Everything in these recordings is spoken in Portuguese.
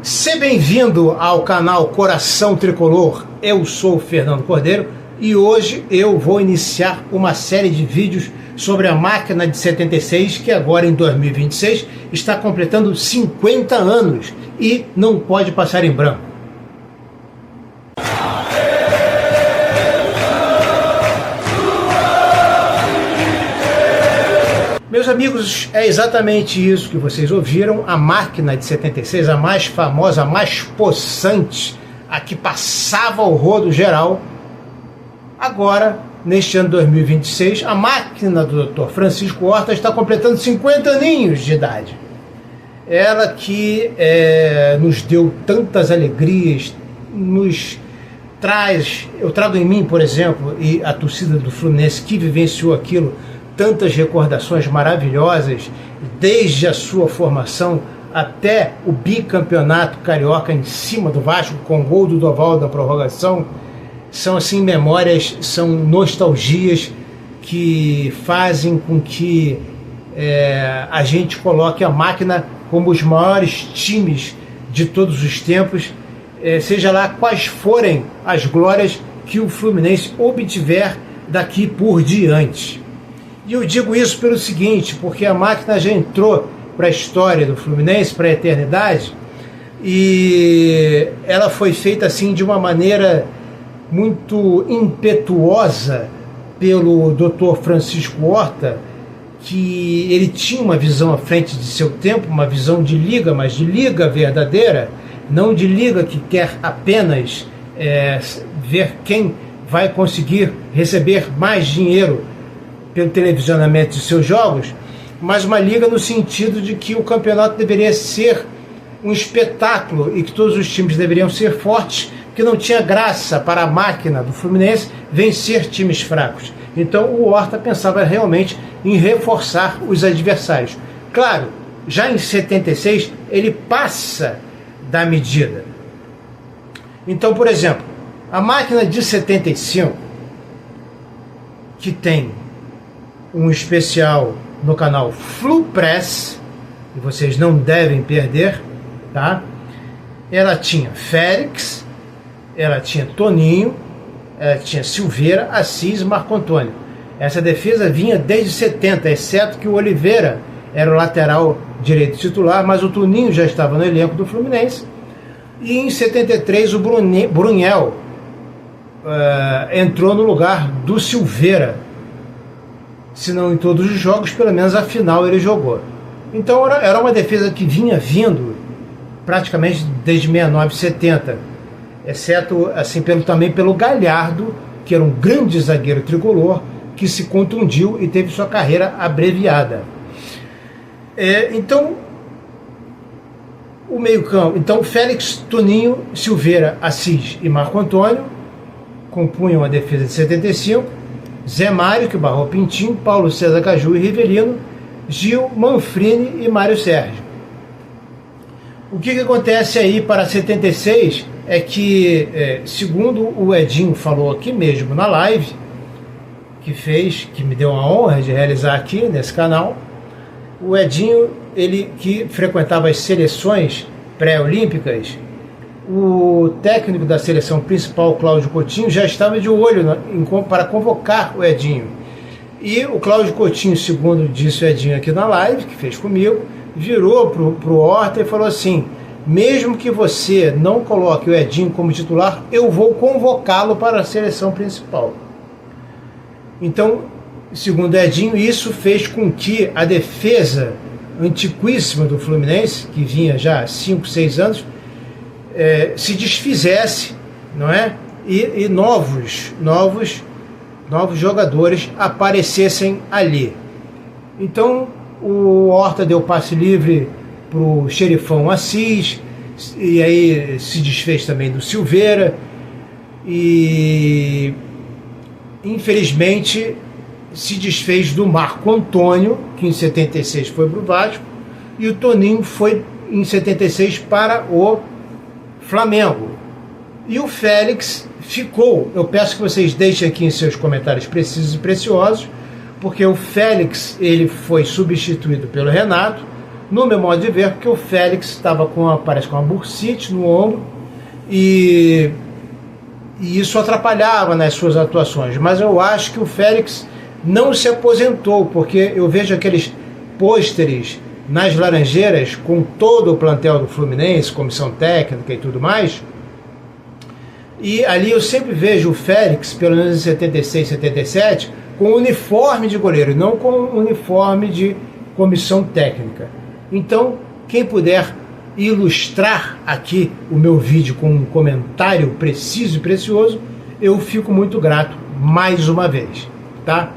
Seja bem-vindo ao canal Coração Tricolor. Eu sou o Fernando Cordeiro e hoje eu vou iniciar uma série de vídeos sobre a máquina de 76 que agora em 2026 está completando 50 anos e não pode passar em branco. Meus amigos, é exatamente isso que vocês ouviram. A máquina de 76, a mais famosa, a mais possante, a que passava o rodo geral. Agora, neste ano 2026, a máquina do Dr. Francisco Horta está completando 50 aninhos de idade. Ela que nos deu tantas alegrias, nos traz, eu trago em mim, por exemplo, e a torcida do Fluminense que vivenciou aquilo, tantas recordações maravilhosas, desde a sua formação até o bicampeonato carioca em cima do Vasco, com o gol do Doval da prorrogação. São assim memórias, são nostalgias que fazem com que a gente coloque a máquina como os maiores times de todos os tempos, seja lá quais forem as glórias que o Fluminense obtiver daqui por diante. E eu digo isso pelo seguinte, porque a máquina já entrou para a história do Fluminense, para a eternidade, e ela foi feita assim de uma maneira muito impetuosa pelo Dr. Francisco Horta, que ele tinha uma visão à frente de seu tempo, uma visão de liga, mas de liga verdadeira, não de liga que quer apenas ver quem vai conseguir receber mais dinheiro pelo televisionamento de seus jogos, mas uma liga no sentido de que o campeonato deveria ser um espetáculo e que todos os times deveriam ser fortes, que não tinha graça para a máquina do Fluminense vencer times fracos. Então o Horta pensava realmente em reforçar os adversários. Claro, já em 76 ele passa da medida. Então, por exemplo, a máquina de 75, que tem um especial no canal FluPress, e vocês não devem perder, tá? Ela tinha Félix, ela tinha Toninho, ela tinha Silveira, Assis, Marco Antônio. Essa defesa vinha desde 70, exceto que o Oliveira era o lateral direito titular, mas o Toninho já estava no elenco do Fluminense. E em 73 o Brunel entrou no lugar do Silveira. Se não em todos os jogos, pelo menos a final ele jogou. Então era uma defesa que vinha vindo praticamente desde 69, 70, exceto assim, também pelo Galhardo, que era um grande zagueiro tricolor, que se contundiu e teve sua carreira abreviada. Então, o meio-campo, então Félix, Toninho, Silveira, Assis e Marco Antônio compunham a defesa de 75. Zé Mário, que barrou Pintinho, Paulo César Caju e Rivelino, Gil, Manfrini e Mário Sérgio. O que acontece aí para 76 é que, segundo o Edinho falou aqui mesmo na live, que me deu a honra de realizar aqui nesse canal, o Edinho, ele que frequentava as seleções pré-olímpicas, o técnico da seleção principal, Cláudio Coutinho, já estava de olho para convocar o Edinho. E o Cláudio Coutinho, segundo disse o Edinho aqui na live, que fez comigo, virou para o Horta e falou assim: mesmo que você não coloque o Edinho como titular, eu vou convocá-lo para a seleção principal. Então, segundo o Edinho, isso fez com que a defesa antiquíssima do Fluminense, que vinha já há 5, 6 anos, se desfizesse, não é? E novos jogadores aparecessem ali. Então o Horta deu passe livre para o xerifão Assis, e aí se desfez também do Silveira, e infelizmente se desfez do Marco Antônio, que em 76 foi para o Vasco, e o Toninho foi em 76 para o Flamengo. E o Félix ficou. Eu peço que vocês deixem aqui em seus comentários precisos e preciosos, porque o Félix ele foi substituído pelo Renato, no meu modo de ver, porque o Félix estava parece com uma bursite no ombro e isso atrapalhava nas suas atuações. Mas eu acho que o Félix não se aposentou, porque eu vejo aqueles pôsteres nas Laranjeiras com todo o plantel do Fluminense, comissão técnica e tudo mais, e ali eu sempre vejo o Félix, pelo menos em 76, 77, com uniforme de goleiro, não com uniforme de comissão técnica. Então, quem puder ilustrar aqui o meu vídeo com um comentário preciso e precioso, eu fico muito grato mais uma vez, tá?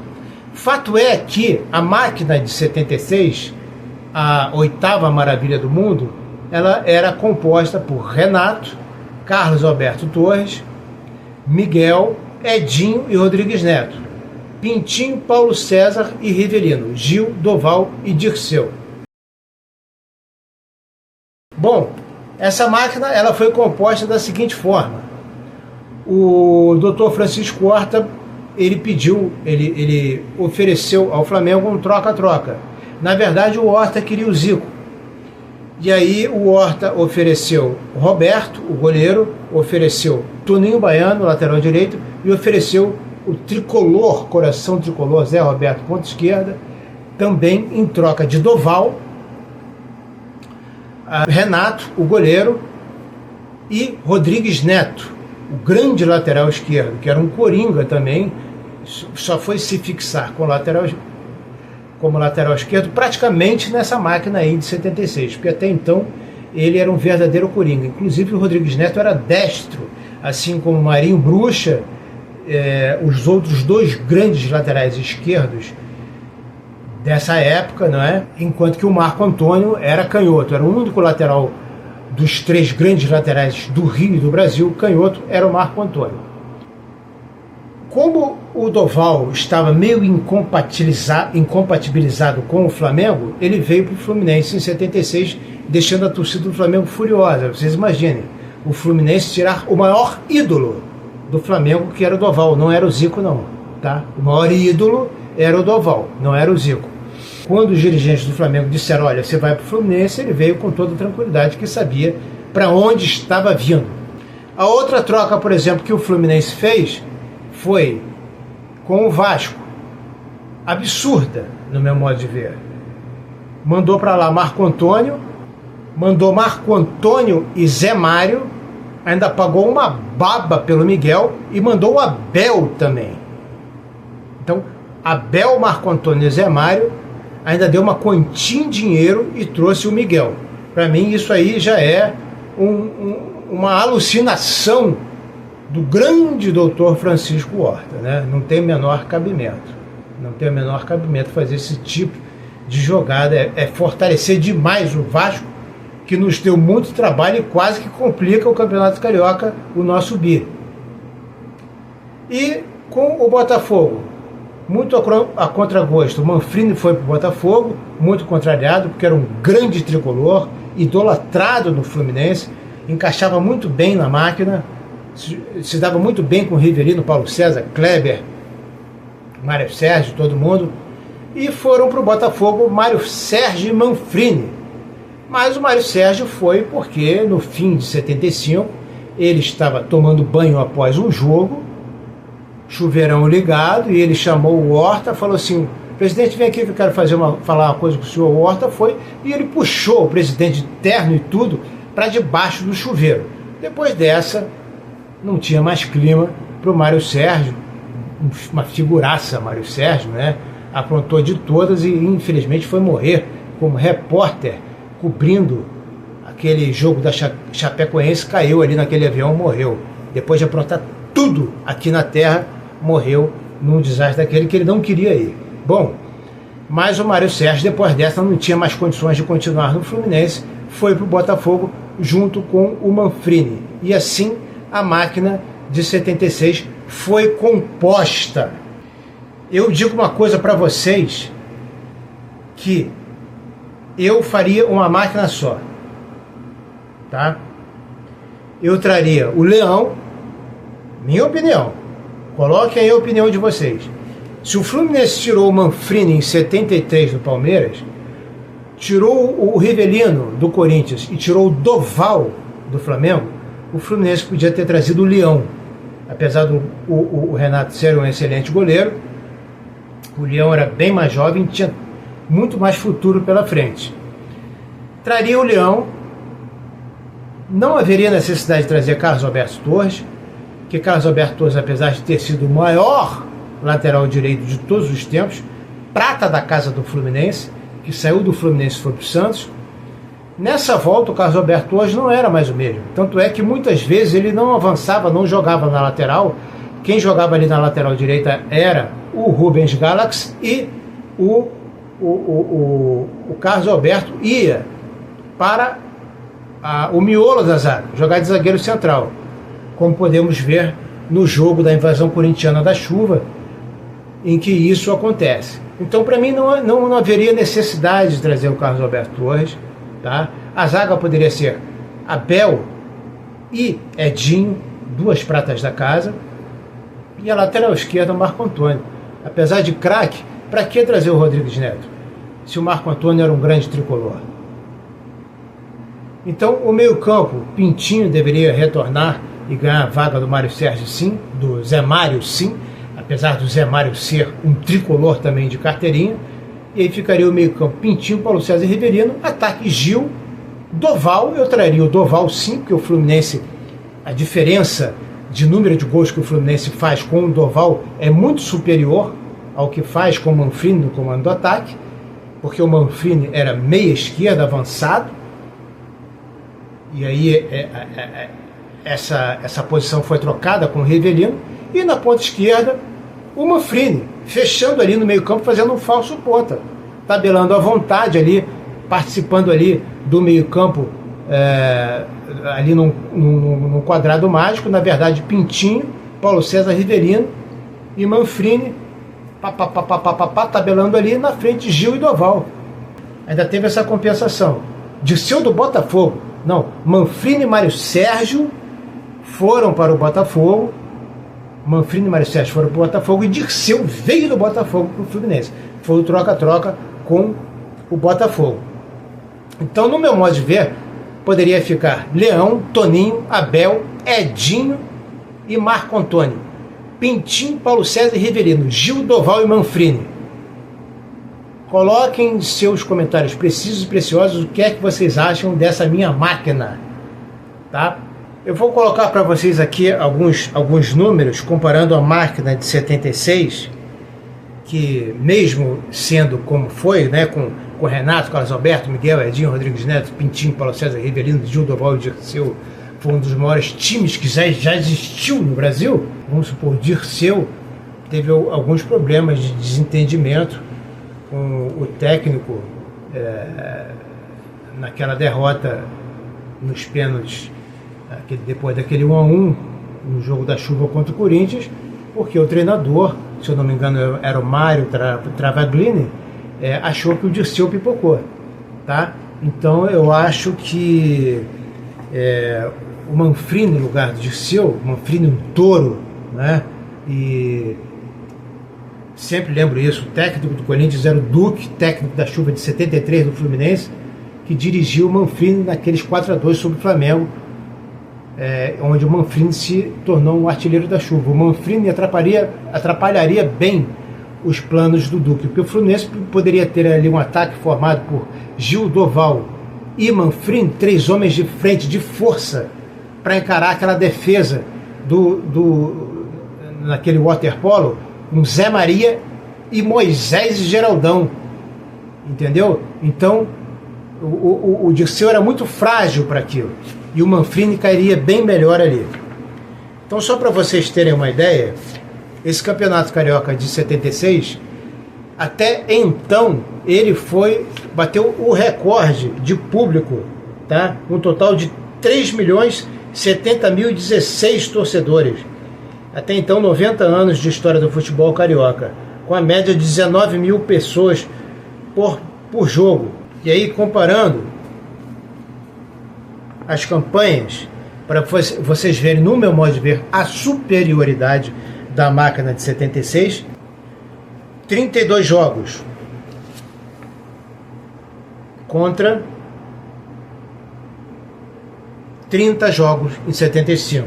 Fato é que a máquina de 76, a oitava maravilha do mundo, ela era composta por Renato, Carlos Alberto Torres, Miguel, Edinho e Rodrigues Neto, Pintinho, Paulo César e Rivelino, Gil, Doval e Dirceu. Bom, essa máquina ela foi composta da seguinte forma: o Dr. Francisco Horta ele ofereceu ao Flamengo um troca-troca. Na verdade, o Horta queria o Zico. E aí o Horta ofereceu o Roberto, o goleiro, ofereceu Toninho Baiano, lateral direito, e ofereceu o tricolor, coração tricolor, Zé Roberto, ponta esquerda, também em troca de Doval, Renato, o goleiro, e Rodrigues Neto, o grande lateral esquerdo, que era um coringa também, só foi se fixar como lateral esquerdo praticamente nessa máquina aí de 76, porque até então ele era um verdadeiro coringa. Inclusive o Rodrigues Neto era destro, assim como o Marinho Bruxa, os outros dois grandes laterais esquerdos dessa época, não é? Enquanto que o Marco Antônio era canhoto, era o único lateral dos três grandes laterais do Rio e do Brasil, canhoto era o Marco Antônio. Como o Doval estava meio incompatibilizado com o Flamengo, ele veio para o Fluminense em 76, deixando a torcida do Flamengo furiosa. Vocês imaginem, o Fluminense tirar o maior ídolo do Flamengo, que era o Doval, não era o Zico não, tá? O maior ídolo era o Doval, não era o Zico. Quando os dirigentes do Flamengo disseram, olha, você vai para o Fluminense, ele veio com toda tranquilidade, que sabia para onde estava vindo. A outra troca, por exemplo, que o Fluminense fez foi com o Vasco, absurda no meu modo de ver. Mandou para lá Marco Antônio e Zé Mário, ainda pagou uma baba pelo Miguel e mandou o Abel também. Então, Abel, Marco Antônio e Zé Mário, ainda deu uma quantia em dinheiro e trouxe o Miguel. Para mim isso aí já é uma alucinação do grande doutor Francisco Horta, né? Não tem o menor cabimento. Não tem o menor cabimento fazer esse tipo de jogada. É fortalecer demais o Vasco, que nos deu muito trabalho e quase que complica o Campeonato Carioca, o nosso bi. E com o Botafogo, muito a contragosto, o Manfrini foi para o Botafogo, muito contrariado, porque era um grande tricolor, idolatrado no Fluminense, encaixava muito bem na máquina, se dava muito bem com o Rivelino, Paulo César, Kleber, Mário Sérgio, todo mundo, e foram para o Botafogo Mário Sérgio e Manfrini. Mas o Mário Sérgio foi porque no fim de 75 ele estava tomando banho após um jogo, chuveirão ligado, e ele chamou o Horta, falou assim, presidente, vem aqui que eu quero falar uma coisa com o senhor. O Horta foi e ele puxou o presidente de terno e tudo para debaixo do chuveiro. Depois dessa, não tinha mais clima para o Mário Sérgio, uma figuraça Mário Sérgio, né? Aprontou de todas e infelizmente foi morrer como repórter, cobrindo aquele jogo da Chapecoense, caiu ali naquele avião, morreu. Depois de aprontar tudo aqui na terra, morreu num desastre daquele que ele não queria ir. Bom, mas o Mário Sérgio, depois dessa, não tinha mais condições de continuar no Fluminense, foi para o Botafogo junto com o Manfrini. E assim a máquina de 76 foi composta. Eu digo uma coisa para vocês, que eu faria uma máquina só, tá? Eu traria o Leão, minha opinião, coloquem aí a opinião de vocês. Se o Fluminense tirou o Manfrini em 73 do Palmeiras, tirou o Rivelino do Corinthians e tirou o Doval do Flamengo, o Fluminense podia ter trazido o Leão. Apesar do o Renato ser um excelente goleiro, o Leão era bem mais jovem e tinha muito mais futuro pela frente. Traria o Leão, não haveria necessidade de trazer Carlos Alberto Torres, que Carlos Alberto Torres, apesar de ter sido o maior lateral direito de todos os tempos, prata da casa do Fluminense, que saiu do Fluminense e foi para o Santos, nessa volta o Carlos Alberto Torres não era mais o mesmo. Tanto é que muitas vezes ele não avançava, não jogava na lateral. Quem jogava ali na lateral direita era o Rubens Galax e o Carlos Alberto ia para o miolo da zaga, jogar de zagueiro central, como podemos ver no jogo da invasão corintiana da chuva, em que isso acontece. Então, para mim, não haveria necessidade de trazer o Carlos Alberto Torres. Tá? A zaga poderia ser Abel e Edinho, duas pratas da casa, e a lateral esquerda, Marco Antônio. Apesar de craque, para que trazer o Rodrigues Neto, se o Marco Antônio era um grande tricolor? Então, o meio-campo, Pintinho deveria retornar e ganhar a vaga do Mário Sérgio, sim, do Zé Mário, sim, apesar do Zé Mário ser um tricolor também de carteirinha. E aí ficaria o meio-campo Pintinho, Paulo César e Rivelino, ataque Gil, Doval. Eu traria o Doval, sim, porque o Fluminense, a diferença de número de gols que o Fluminense faz com o Doval é muito superior ao que faz com o Manfrini no comando do ataque, porque o Manfrini era meia esquerda avançado, e aí essa posição foi trocada com o Rivelino, e na ponta esquerda o Manfrini, fechando ali no meio campo, fazendo um falso ponta, tabelando à vontade ali, participando ali do meio campo, ali num quadrado mágico. Na verdade, Pintinho, Paulo César, Rivelino e Manfrini, tabelando ali, na frente Gil e Doval. Ainda teve essa compensação. Dirceu do Botafogo, não, Manfrini e Mário Sérgio foram para o Botafogo, Manfrini e Mário Sérgio foram para o Botafogo e Dirceu veio do Botafogo para o Fluminense. Foi o troca-troca com o Botafogo. Então, no meu modo de ver, poderia ficar Leão, Toninho, Abel, Edinho e Marco Antônio. Pintinho, Paulo César e Rivelino, Gil, Doval e Manfrini. Coloquem seus comentários precisos e preciosos o que é que vocês acham dessa minha máquina, tá? Eu vou colocar para vocês aqui alguns números, comparando a máquina de 76, que mesmo sendo como foi, né, com Renato, Carlos Alberto, Miguel, Edinho, Rodrigues Neto, Pintinho, Paulo César, Rivelino, Gil, Doval e Dirceu, foi um dos maiores times que já existiu no Brasil. Vamos supor, Dirceu teve alguns problemas de desentendimento com o técnico naquela derrota nos pênaltis, depois daquele 1-1 no jogo da chuva contra o Corinthians, porque o treinador, se eu não me engano era o Mário Travaglini, achou que o Dirceu pipocou, tá? Então eu acho que o Manfrini no lugar do Dirceu, o Manfrini um touro, né? E sempre lembro isso, o técnico do Corinthians era o Duque, técnico da chuva de 73 do Fluminense, que dirigiu o Manfrini naqueles 4-2 sobre o Flamengo, onde o Manfrini se tornou um artilheiro da chuva. O Manfrini atrapalharia bem os planos do Duque, porque o Fluminense poderia ter ali um ataque formado por Gil, Doval e Manfrini, três homens de frente, de força, para encarar aquela defesa naquele waterpolo, com Zé Maria e Moisés e Geraldão, entendeu? Então o Dirceu era muito frágil para aquilo, e o Manfrini cairia bem melhor ali. Então, só para vocês terem uma ideia, esse campeonato carioca de 76, até então ele bateu o recorde de público, tá? Um total de 3.070.016 torcedores. Até então, 90 anos de história do futebol carioca, com a média de 19 mil pessoas por jogo. E aí, comparando as campanhas, para vocês verem, no meu modo de ver, a superioridade da máquina de 76, 32 jogos contra 30 jogos em 75.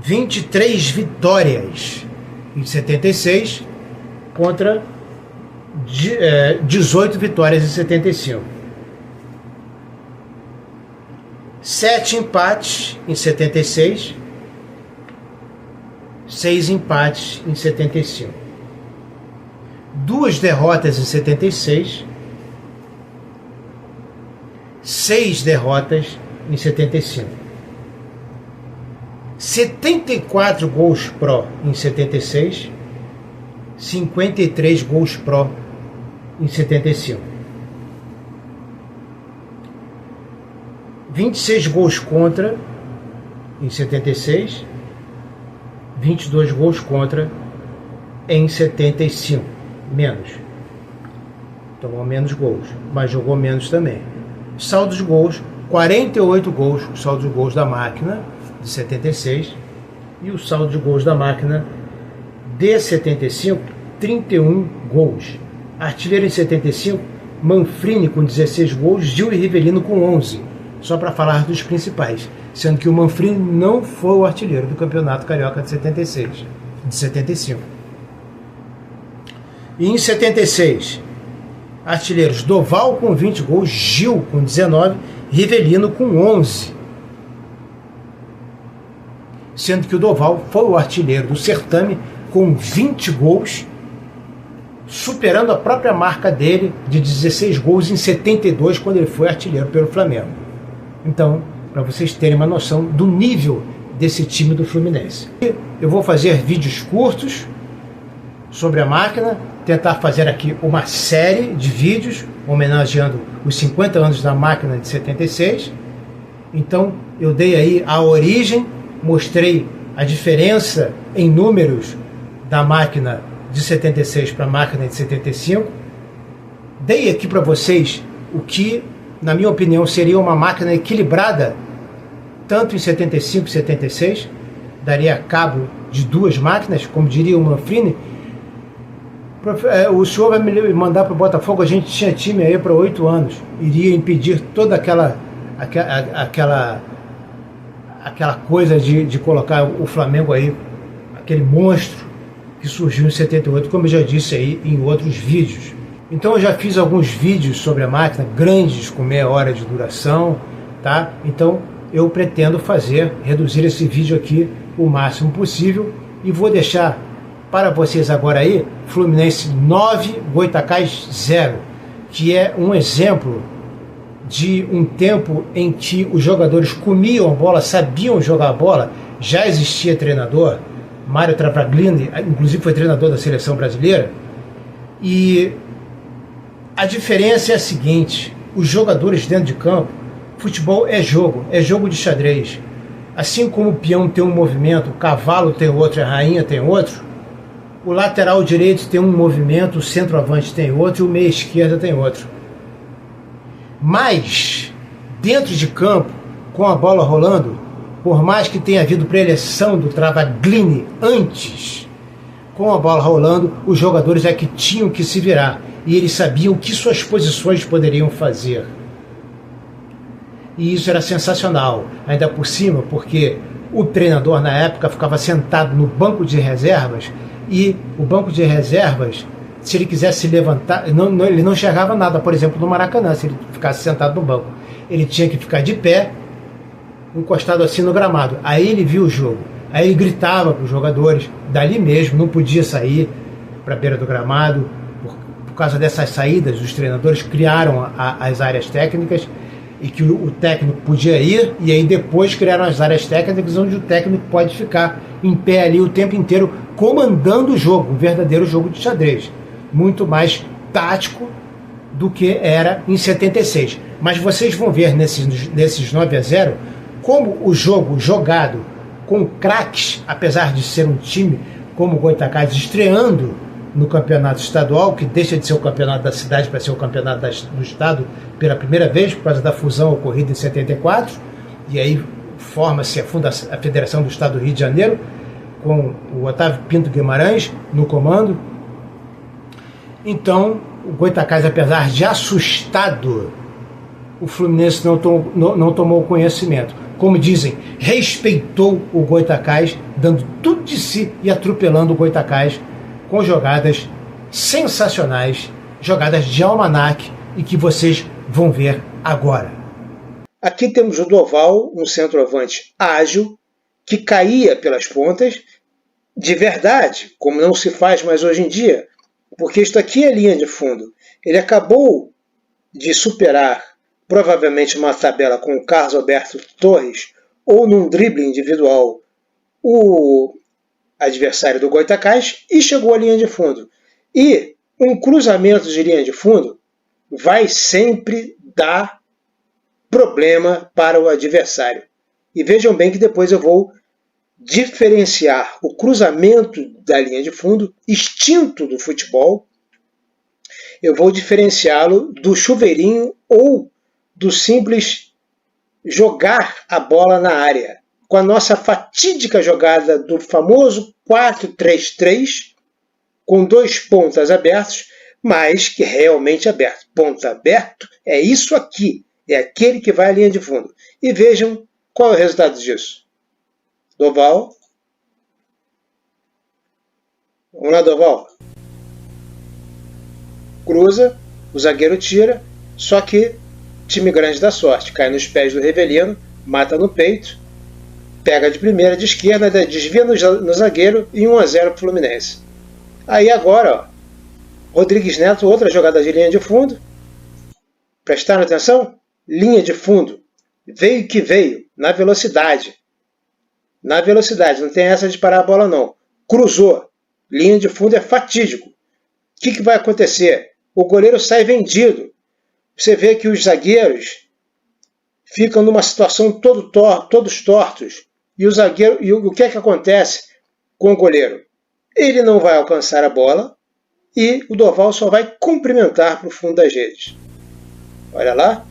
23 vitórias em 76 contra 18 vitórias em 75. 7 empates em 76, 6 empates em 75. 2 derrotas em 76, 6 derrotas em 75. 74 gols pró em 76, 53 gols pró em 75. 26 gols contra em 76, 22 gols contra em 75. Menos. Tomou menos gols, mas jogou menos também. Saldo de gols, 48 gols, o saldo de gols da máquina de 76, e o saldo de gols da máquina de 75, 31 gols. Artilheiro em 75, Manfrini com 16 gols, Gil e Rivelino com 11, só para falar dos principais, sendo que o Manfrini não foi o artilheiro do Campeonato Carioca de 76, de 75. E em 76, artilheiros Doval com 20 gols, Gil com 19, Rivelino com 11. Sendo que o Doval foi o artilheiro do certame com 20 gols, superando a própria marca dele de 16 gols em 72, quando ele foi artilheiro pelo Flamengo. Então, para vocês terem uma noção do nível desse time do Fluminense. Eu vou fazer vídeos curtos sobre a máquina, tentar fazer aqui uma série de vídeos homenageando os 50 anos da máquina de 76. Então, eu dei aí a origem, mostrei a diferença em números da máquina de 76 para a máquina de 75. Dei aqui para vocês o que, na minha opinião, seria uma máquina equilibrada, tanto em 75 e 76, daria cabo de duas máquinas, como diria o Manfrini. O senhor vai me mandar para o Botafogo, a gente tinha time aí para 8 anos, iria impedir toda aquela coisa de colocar o Flamengo aí, aquele monstro que surgiu em 78, como eu já disse aí em outros vídeos. Então eu já fiz alguns vídeos sobre a máquina, grandes, com meia hora de duração, tá? Então eu pretendo reduzir esse vídeo aqui o máximo possível, e vou deixar para vocês agora aí Fluminense 9, Goitacás 0, que é um exemplo de um tempo em que os jogadores comiam a bola, sabiam jogar a bola, já existia treinador, Mário Travaglini, inclusive foi treinador da seleção brasileira, e a diferença é a seguinte: os jogadores dentro de campo, futebol é jogo de xadrez. Assim como o peão tem um movimento, o cavalo tem outro, a rainha tem outro, o lateral direito tem um movimento, o centroavante tem outro e o meia esquerda tem outro. Mas, dentro de campo, com a bola rolando, por mais que tenha havido preleção do Travaglini antes, com a bola rolando, os jogadores é que tinham que se virar, e eles sabiam que suas posições poderiam fazer. E isso era sensacional, ainda por cima, porque o treinador na época ficava sentado no banco de reservas, e o banco de reservas, se ele quisesse se levantar, ele não enxergava nada, por exemplo, no Maracanã, se ele ficasse sentado no banco. Ele tinha que ficar de pé, encostado assim no gramado. Aí ele via o jogo, aí ele gritava para os jogadores, dali mesmo, não podia sair para a beira do gramado. Por causa dessas saídas, os treinadores criaram as áreas técnicas, e que o técnico podia ir, e aí depois criaram as áreas técnicas onde o técnico pode ficar em pé ali o tempo inteiro, comandando o jogo, um verdadeiro jogo de xadrez, muito mais tático do que era em 76. Mas vocês vão ver nesses 9-0 como o jogo jogado com craques, apesar de ser um time como o Goitacás estreando no campeonato estadual, que deixa de ser o campeonato da cidade para ser o campeonato do estado pela primeira vez, por causa da fusão ocorrida em 74, e aí forma-se a Federação do Estado do Rio de Janeiro, com o Otávio Pinto Guimarães no comando. Então o Goytacás, apesar de assustado, o Fluminense não tomou conhecimento. Como dizem, respeitou o Goytacás, dando tudo de si e atropelando o Goytacás com jogadas sensacionais, jogadas de almanaque e que vocês vão ver agora. Aqui temos o Doval, um centroavante ágil, que caía pelas pontas, de verdade, como não se faz mais hoje em dia, porque isto aqui é linha de fundo. Ele acabou de superar, provavelmente uma tabela com o Carlos Alberto Torres, ou num drible individual, o adversário do Goytacás, e chegou à linha de fundo. E um cruzamento de linha de fundo vai sempre dar problema para o adversário. E vejam bem que depois eu vou diferenciar o cruzamento da linha de fundo, instinto do futebol, eu vou diferenciá-lo do chuveirinho ou do simples jogar a bola na área. Com a nossa fatídica jogada do famoso 4-3-3, com 2 pontas abertos, mas que realmente aberto. Ponta aberto é isso aqui, é aquele que vai à linha de fundo. E vejam qual é o resultado disso. Doval. Vamos lá, Doval. Cruza, o zagueiro tira, só que time grande dá sorte. Cai nos pés do Rivelino, mata no peito, pega de primeira, de esquerda, desvia no zagueiro e 1-0 para o Fluminense. Aí agora, ó, Rodrigues Neto, outra jogada de linha de fundo. Prestaram atenção? Linha de fundo. Veio que veio, na velocidade. Na velocidade, não tem essa de parar a bola não. Cruzou. Linha de fundo é fatídico. O que vai acontecer? O goleiro sai vendido. Você vê que os zagueiros ficam numa situação todos tortos. E o zagueiro, e o que é que acontece com o goleiro? Ele não vai alcançar a bola e o Doval só vai cumprimentar para o fundo das redes. Olha lá,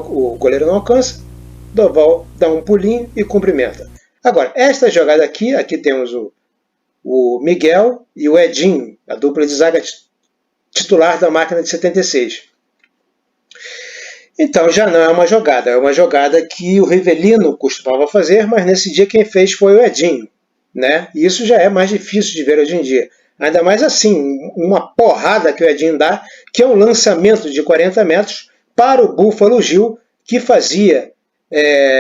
o goleiro não alcança, Doval dá um pulinho e cumprimenta. Agora, esta jogada aqui temos o Miguel e o Edinho, a dupla de zaga titular da máquina de 76. Então já não é uma jogada que o Rivelino costumava fazer, mas nesse dia quem fez foi o Edinho, né? E isso já é mais difícil de ver hoje em dia. Ainda mais assim, uma porrada que o Edinho dá, que é um lançamento de 40 metros para o Búfalo Gil, que fazia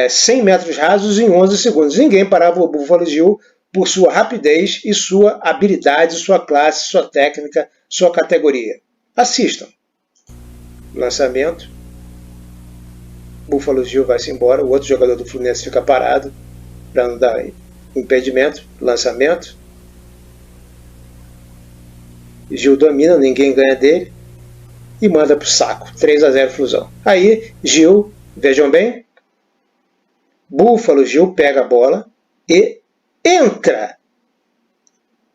100 metros rasos em 11 segundos. Ninguém parava o Búfalo Gil por sua rapidez e sua habilidade, sua classe, sua técnica, sua categoria. Assistam. Lançamento. Búfalo Gil vai-se embora. O outro jogador do Fluminense fica parado para não dar impedimento. Lançamento. Gil domina, ninguém ganha dele. E manda para o saco. 3-0 Flusão. Aí, Gil, vejam bem. Búfalo Gil pega a bola e entra.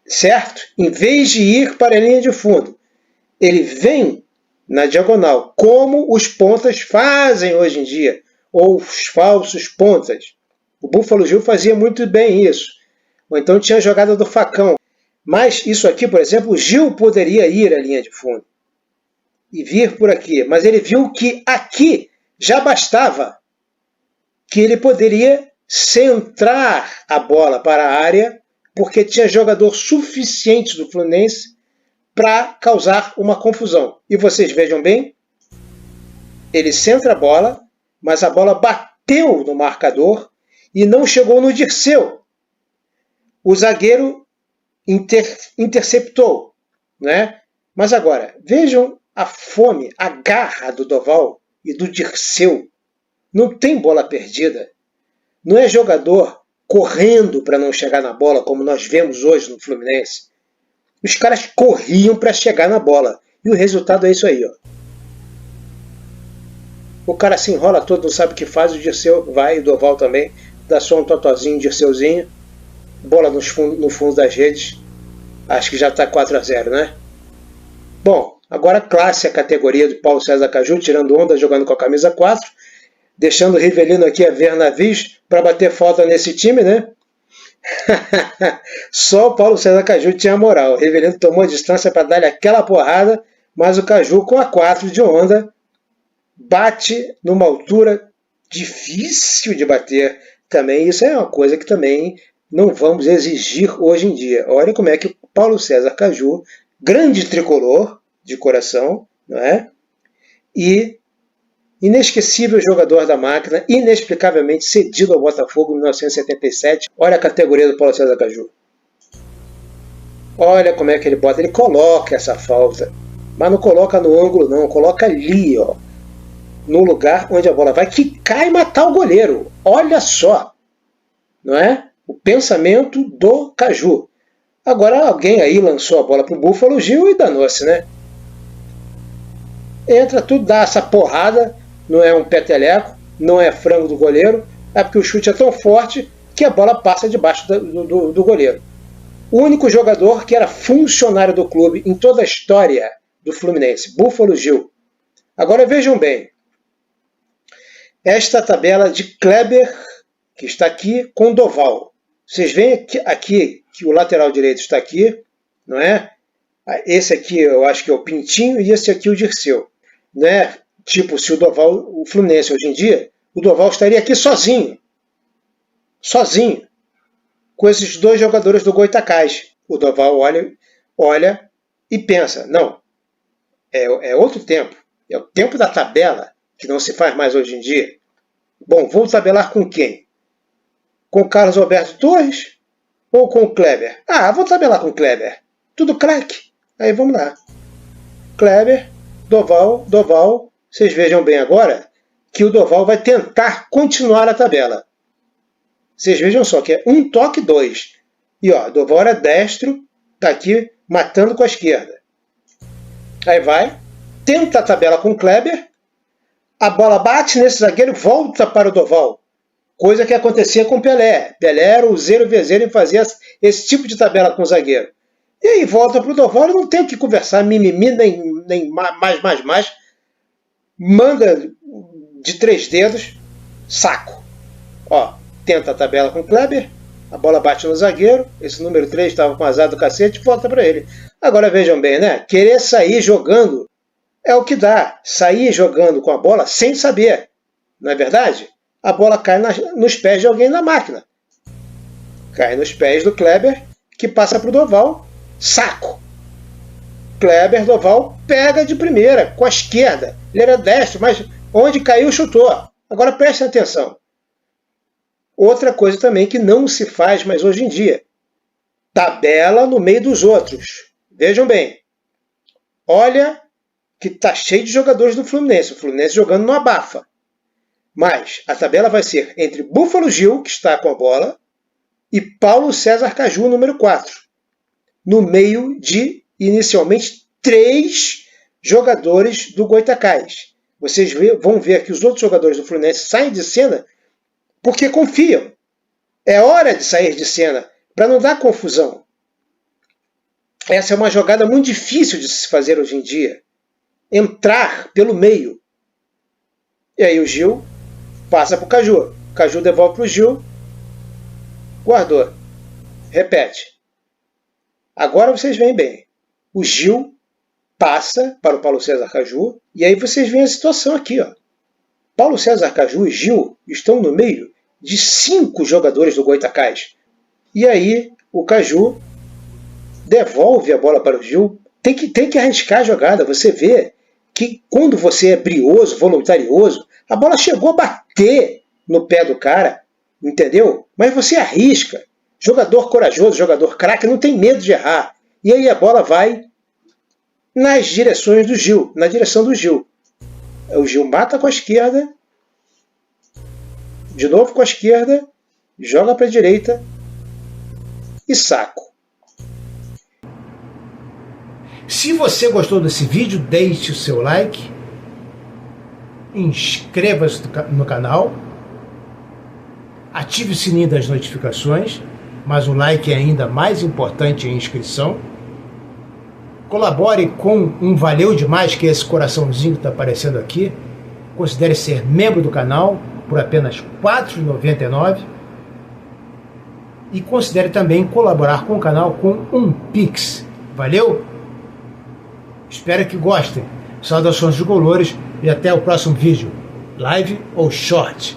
Certo? Em vez de ir para a linha de fundo, ele vem na diagonal, como os pontas fazem hoje em dia, ou os falsos pontas. O Búfalo Gil fazia muito bem isso. Ou então tinha a jogada do facão. Mas isso aqui, por exemplo, o Gil poderia ir à linha de fundo e vir por aqui. Mas ele viu que aqui já bastava, que ele poderia centrar a bola para a área, porque tinha jogador suficiente do Fluminense para causar uma confusão. E vocês vejam bem, ele centra a bola, mas a bola bateu no marcador e não chegou no Dirceu. O zagueiro interceptou, né? Mas agora, vejam a fome, a garra do Doval e do Dirceu. Não tem bola perdida. Não é jogador correndo para não chegar na bola, como nós vemos hoje no Fluminense. Os caras corriam para chegar na bola. E o resultado é isso aí, ó. O cara se enrola todo, não sabe o que faz, o Dirceu vai, o Doval também, dá só um totozinho, Dirceuzinho, bola no fundo das redes. Acho que já está 4-0, né? Bom, agora classe a categoria do Paulo César Caju, tirando onda, jogando com a camisa 4, deixando o Rivelino aqui a ver navios para bater falta nesse time, né? Só o Paulo César Caju tinha moral. O Rivelino tomou a distância para dar-lhe aquela porrada, mas o Caju com a 4 de onda bate numa altura difícil de bater também. Isso é uma coisa que também não vamos exigir hoje em dia. Olha como é que o Paulo César Caju, grande tricolor de coração, não é? E inesquecível jogador da máquina, inexplicavelmente cedido ao Botafogo em 1977. Olha a categoria do Paulo César Caju. Olha como é que ele bota. Ele coloca essa falta, mas não coloca no ângulo não, coloca ali, ó, no lugar onde a bola vai quicar e matar o goleiro. Olha só, não é? O pensamento do Caju. Agora alguém aí lançou a bola pro Búfalo Gil e danou-se, né? Entra tudo, dá essa porrada, não é um peteleco, não é frango do goleiro, é porque o chute é tão forte que a bola passa debaixo do goleiro. O único jogador que era funcionário do clube em toda a história do Fluminense, Búfalo Gil. Agora vejam bem, esta tabela de Kleber, que está aqui, com Doval. Vocês veem aqui que o lateral direito está aqui, não é? Esse aqui eu acho que é o Pintinho e esse aqui o Dirceu. Não é? Tipo, se o Doval, o Fluminense hoje em dia, o Doval estaria aqui sozinho. Sozinho. Com esses dois jogadores do Goitacás. O Doval olha e pensa, não, é outro tempo. É o tempo da tabela, que não se faz mais hoje em dia. Bom, vou tabelar com quem? Com o Carlos Alberto Torres ou com o Kleber? Ah, vou tabelar com o Kleber. Tudo craque. Aí vamos lá. Kleber, Doval. Vocês vejam bem agora que o Doval vai tentar continuar a tabela. Vocês vejam só que é um toque, 2. E ó, Doval era destro, tá aqui matando com a esquerda. Aí vai, tenta a tabela com o Kleber, a bola bate nesse zagueiro, volta para o Doval. Coisa que acontecia com o Pelé. Pelé era o zero vezeiro em fazer esse tipo de tabela com o zagueiro. E aí volta para o Doval e não tem o que conversar, mimimi, nem mais. Manda de 3 dedos, saco. Ó, tenta a tabela com o Kleber, a bola bate no zagueiro, esse número 3 estava com azar do cacete, volta para ele. Agora vejam bem, né? Querer sair jogando é o que dá. Sair jogando com a bola sem saber. Não é verdade? A bola cai nos pés de alguém na máquina. Cai nos pés do Kleber, que passa para o Doval. Saco. Kleber, Doval, pega de primeira, com a esquerda. Ele era destro, mas onde caiu, chutou. Agora prestem atenção. Outra coisa também que não se faz mais hoje em dia. Tabela no meio dos outros. Vejam bem. Olha que está cheio de jogadores do Fluminense. O Fluminense jogando no abafa. Mas a tabela vai ser entre Búfalo Gil, que está com a bola, e Paulo César Caju, número 4. No meio de, inicialmente, 3 jogadores do Goitacás. Vocês vão ver que os outros jogadores do Fluminense saem de cena porque confiam. É hora de sair de cena, para não dar confusão. Essa é uma jogada muito difícil de se fazer hoje em dia. Entrar pelo meio. E aí o Gil passa para o Caju. O Caju devolve para o Gil. Guardou. Repete. Agora vocês veem bem. O Gil passa para o Paulo César Caju. E aí vocês veem a situação aqui. Ó. Paulo César Caju e Gil estão no meio de 5 jogadores do Goitacás. E aí o Caju devolve a bola para o Gil. Tem que arriscar a jogada. Você vê que quando você é brioso, voluntarioso, a bola chegou a bater no pé do cara, entendeu? Mas você arrisca. Jogador corajoso, jogador craque, não tem medo de errar. E aí a bola vai nas direções do Gil, na direção do Gil. O Gil mata com a esquerda, de novo com a esquerda, joga para a direita e saco. Se você gostou desse vídeo, deixe o seu like, inscreva-se no canal, ative o sininho das notificações, mas o like é ainda mais importante em inscrição. Colabore com um valeu demais, que é esse coraçãozinho que está aparecendo aqui. Considere ser membro do canal por apenas R$ 4,99. E considere também colaborar com o canal com um Pix. Valeu? Espero que gostem. Saudações de colores e até o próximo vídeo, live ou short.